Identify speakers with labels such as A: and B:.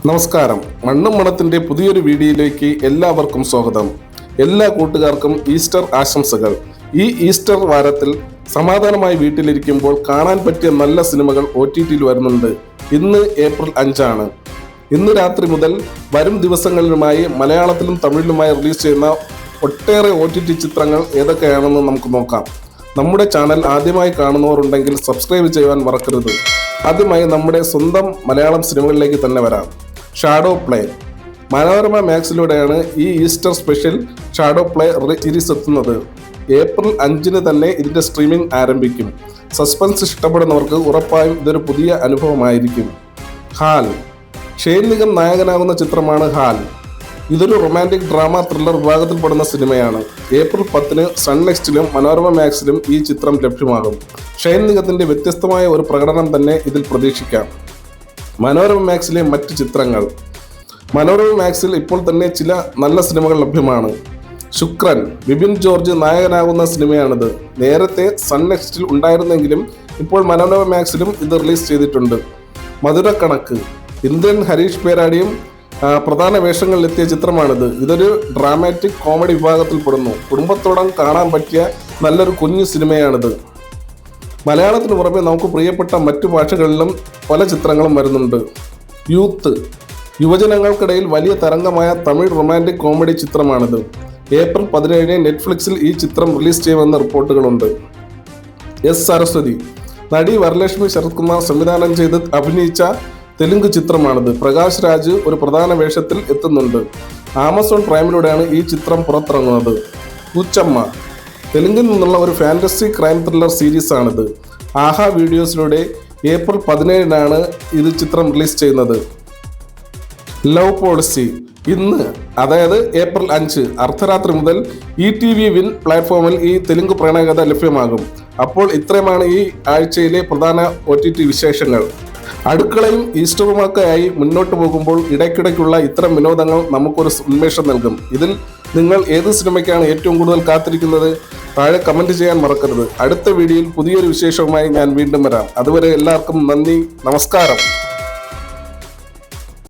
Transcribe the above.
A: നമസ്കാരം. മണ്ണും മണത്തിൻ്റെ പുതിയൊരു വീഡിയോയിലേക്ക് എല്ലാവർക്കും സ്വാഗതം. എല്ലാ കൂട്ടുകാർക്കും ഈസ്റ്റർ ആശംസകൾ. ഈ ഈസ്റ്റർ വാരത്തിൽ സമാധാനമായി വീട്ടിലിരിക്കുമ്പോൾ കാണാൻ പറ്റിയ നല്ല സിനിമകൾ OTTയിൽ വരുന്നുണ്ട്. ഇന്ന് ഏപ്രിൽ 5 ഇന്ന് രാത്രി മുതൽ വരും ദിവസങ്ങളിലുമായി മലയാളത്തിലും തമിഴിലുമായി റിലീസ് ചെയ്യുന്ന ഒട്ടേറെ OTT ചിത്രങ്ങൾ ഏതൊക്കെയാണെന്ന് നമുക്ക് നോക്കാം. നമ്മുടെ ചാനൽ ആദ്യമായി കാണുന്നവരുണ്ടെങ്കിൽ സബ്സ്ക്രൈബ് ചെയ്യുവാൻ മറക്കരുത്. ആദ്യമായി നമ്മുടെ സ്വന്തം മലയാളം സിനിമകളിലേക്ക് തന്നെ വരാം. Shadow play. മനോരമ മാക്സിലൂടെയാണ് ഈ Easter special shadow play series എത്തുന്നത്. ഏപ്രിൽ 5 തന്നെ ഇതിൻ്റെ സ്ട്രീമിംഗ് ആരംഭിക്കും. സസ്പെൻസ് ഇഷ്ടപ്പെടുന്നവർക്ക് ഉറപ്പായും ഇതൊരു പുതിയ അനുഭവമായിരിക്കും. ഹാൽ. ഷെയ്ൻ നിഗം നായകനാകുന്ന ചിത്രമാണ് ഹാൽ. ഇതൊരു റൊമാൻറ്റിക് ഡ്രാമ ത്രില്ലർ വിഭാഗത്തിൽപ്പെടുന്ന സിനിമയാണ്. ഏപ്രിൽ 10 സൺ നെക്സ്റ്റിലും മനോരമ മാക്സിലും ഈ ചിത്രം ലഭ്യമാകും. ഷെയ്ൻ നിഗത്തിൻ്റെ വ്യത്യസ്തമായ ഒരു പ്രകടനം തന്നെ ഇതിൽ പ്രതീക്ഷിക്കാം. മനോരമ മാക്സിലെ മറ്റ് ചിത്രങ്ങൾ. മനോരമ മാക്സിൽ ഇപ്പോൾ തന്നെ ചില നല്ല സിനിമകൾ ലഭ്യമാണ്. ശുക്രൻ. ബിബിൻ ജോർജ് നായകനാകുന്ന സിനിമയാണിത്. നേരത്തെ സൺ നെക്സ്റ്റിൽ ഉണ്ടായിരുന്നെങ്കിലും ഇപ്പോൾ മനോരമ മാക്സിലും ഇത് റിലീസ് ചെയ്തിട്ടുണ്ട്. മധുരക്കണക്ക്. ഇന്ദ്രൻ ഹരീഷ് പേരാടിയും പ്രധാന വേഷങ്ങളിലെത്തിയ ചിത്രമാണിത്. ഇതൊരു ഡ്രാമാറ്റിക് കോമഡി വിഭാഗത്തിൽപ്പെടുന്നു. കുടുംബത്തോടം കാണാൻ പറ്റിയ നല്ലൊരു കുഞ്ഞു സിനിമയാണിത്. മലയാളത്തിന് പുറമെ നമുക്ക് പ്രിയപ്പെട്ട മറ്റു ഭാഷകളിലും പല ചിത്രങ്ങളും വരുന്നുണ്ട്. യൂത്ത്. യുവജനങ്ങൾക്കിടയിൽ വലിയ തരംഗമായ തമിഴ് റൊമാൻറ്റിക് കോമഡി ചിത്രമാണിത്. ഏപ്രിൽ 17 നെറ്റ്ഫ്ലിക്സിൽ ഈ ചിത്രം റിലീസ് ചെയ്യുമെന്ന റിപ്പോർട്ടുകളുണ്ട്. എസ് സരസ്വതി. നടി വരലക്ഷ്മി ശരത് കുമാർ സംവിധാനം ചെയ്ത് അഭിനയിച്ച തെലുങ്ക് ചിത്രമാണിത്. പ്രകാശ് രാജ് ഒരു പ്രധാന വേഷത്തിൽ എത്തുന്നുണ്ട്. ആമസോൺ പ്രൈമിലൂടെയാണ് ഈ ചിത്രം പുറത്തിറങ്ങുന്നത്. പൂച്ചമ്മ. തെലുങ്കിൽ നിന്നുള്ള ഒരു ഫാന്റസി ക്രൈം ത്രില്ലർ സീരീസാണിത്. ആഹാ വീഡിയോസിലൂടെ ഏപ്രിൽ 17 ഇത് ചിത്രം റിലീസ് ചെയ്യുന്നത്. Love policy. ഇന്ന് അതായത് ഏപ്രിൽ 5 അർദ്ധരാത്രി മുതൽ ETV വിൻ പ്ലാറ്റ്ഫോമിൽ ഈ തെലുങ്ക് പ്രണയകഥ ലഭ്യമാകും. അപ്പോൾ ഇത്രയുമാണ് ഈ ആഴ്ചയിലെ പ്രധാന OTT വിശേഷങ്ങൾ. അടുക്കളയും ഈസ്റ്ററുമൊക്കെയായി മുന്നോട്ട് പോകുമ്പോൾ ഇടയ്ക്കിടയ്ക്കുള്ള ഇത്തരം വിനോദങ്ങൾ നമുക്കൊരു ഉന്മേഷം നൽകും. ഇതിൽ നിങ്ങൾ ഏത് സിനിമയ്ക്കാണ് ഏറ്റവും കൂടുതൽ കാത്തിരിക്കുന്നത്? താഴെ കമൻറ്റ് ചെയ്യാൻ മറക്കരുത്. അടുത്ത വീഡിയോയിൽ പുതിയൊരു വിശേഷവുമായി ഞാൻ വീണ്ടും വരാം. അതുവരെ എല്ലാവർക്കും നന്ദി, നമസ്കാരം.